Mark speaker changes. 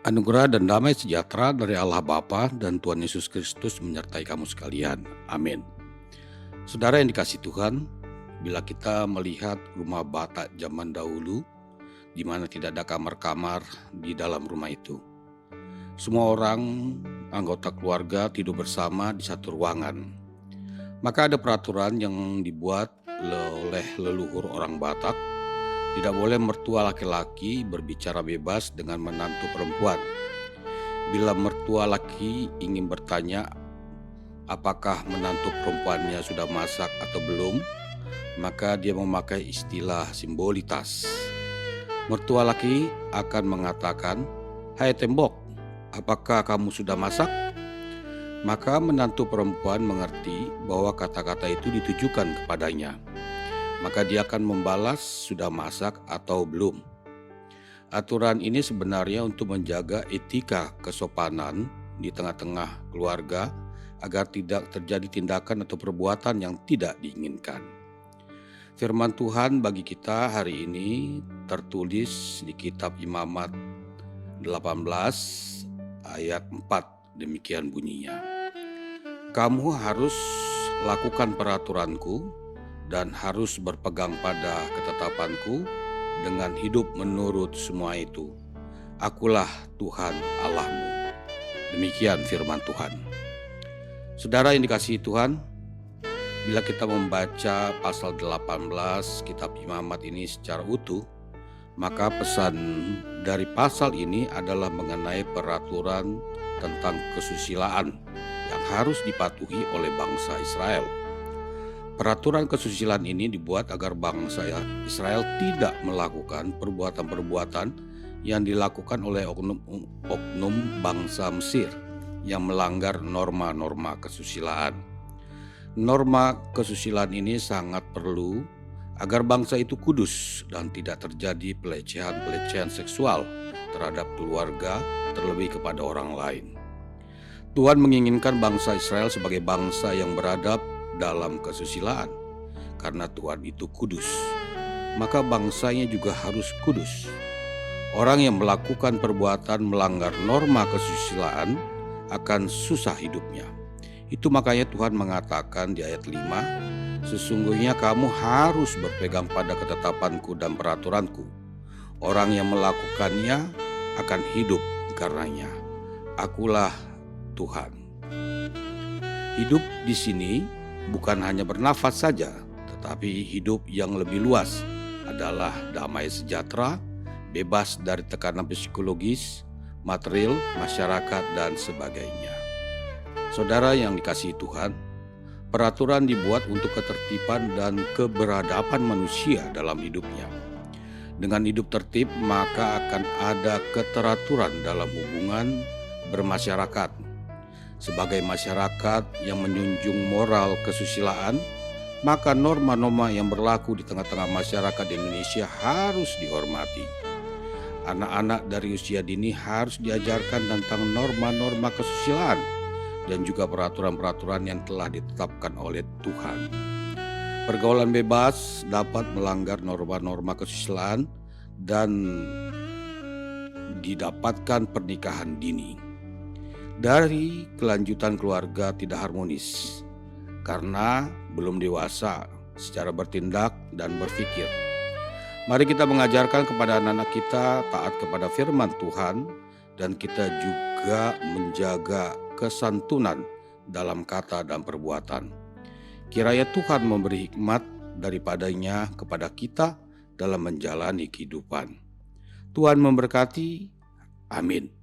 Speaker 1: Anugerah dan damai sejahtera dari Allah Bapa dan Tuhan Yesus Kristus menyertai kamu sekalian. Amin. Saudara yang dikasihi Tuhan, bila kita melihat rumah Batak zaman dahulu, di mana tidak ada kamar-kamar di dalam rumah itu. Semua orang, anggota keluarga tidur bersama di satu ruangan. Maka ada peraturan yang dibuat oleh leluhur orang Batak. Tidak boleh mertua laki-laki berbicara bebas dengan menantu perempuan. Bila mertua laki ingin bertanya apakah menantu perempuannya sudah masak atau belum, maka dia memakai istilah simbolitas. Mertua laki akan mengatakan, "Hai tembok, apakah kamu sudah masak?" Maka menantu perempuan mengerti bahwa kata-kata itu ditujukan kepadanya. Maka dia akan membalas sudah masak atau belum. Aturan ini sebenarnya untuk menjaga etika kesopanan di tengah-tengah keluarga agar tidak terjadi tindakan atau perbuatan yang tidak diinginkan. Firman Tuhan bagi kita hari ini tertulis di kitab Imamat 18 ayat 4, demikian bunyinya. Kamu harus lakukan peraturanku dan harus berpegang pada ketetapanku dengan hidup menurut semua itu. Akulah Tuhan Allahmu. Demikian firman Tuhan. Saudara yang dikasihi Tuhan, bila kita membaca pasal 18 kitab Imamat ini secara utuh, maka pesan dari pasal ini adalah mengenai peraturan tentang kesusilaan yang harus dipatuhi oleh bangsa Israel. Peraturan kesusilaan ini dibuat agar bangsa Israel tidak melakukan perbuatan-perbuatan yang dilakukan oleh oknum bangsa Mesir yang melanggar norma-norma kesusilaan. Norma kesusilaan ini sangat perlu agar bangsa itu kudus dan tidak terjadi pelecehan-pelecehan seksual terhadap keluarga, terlebih kepada orang lain. Tuhan menginginkan bangsa Israel sebagai bangsa yang beradab dalam kesusilaan, karena Tuhan itu kudus, maka bangsanya juga harus kudus. Orang yang melakukan perbuatan melanggar norma kesusilaan akan susah hidupnya. Itu makanya Tuhan mengatakan di ayat 5, sesungguhnya kamu harus berpegang pada ketetapanku dan peraturanku. Orang yang melakukannya akan hidup karenanya. Akulah Tuhan. Hidup di sini bukan hanya bernafas saja, tetapi hidup yang lebih luas adalah damai sejahtera, bebas dari tekanan psikologis, material, masyarakat, dan sebagainya. Saudara yang dikasihi Tuhan, peraturan dibuat untuk ketertiban dan keberadaban manusia dalam hidupnya. Dengan hidup tertib, maka akan ada keteraturan dalam hubungan bermasyarakat. Sebagai masyarakat yang menjunjung moral kesusilaan, maka norma-norma yang berlaku di tengah-tengah masyarakat Indonesia harus dihormati. Anak-anak dari usia dini harus diajarkan tentang norma-norma kesusilaan dan juga peraturan-peraturan yang telah ditetapkan oleh Tuhan. Pergaulan bebas dapat melanggar norma-norma kesusilaan dan didapatkan pernikahan dini. Dari kelanjutan keluarga tidak harmonis karena belum dewasa secara bertindak dan berpikir. Mari kita mengajarkan kepada anak-anak kita taat kepada firman Tuhan dan kita juga menjaga kesantunan dalam kata dan perbuatan. Kiranya Tuhan memberi hikmat daripadanya kepada kita dalam menjalani kehidupan. Tuhan memberkati. Amin.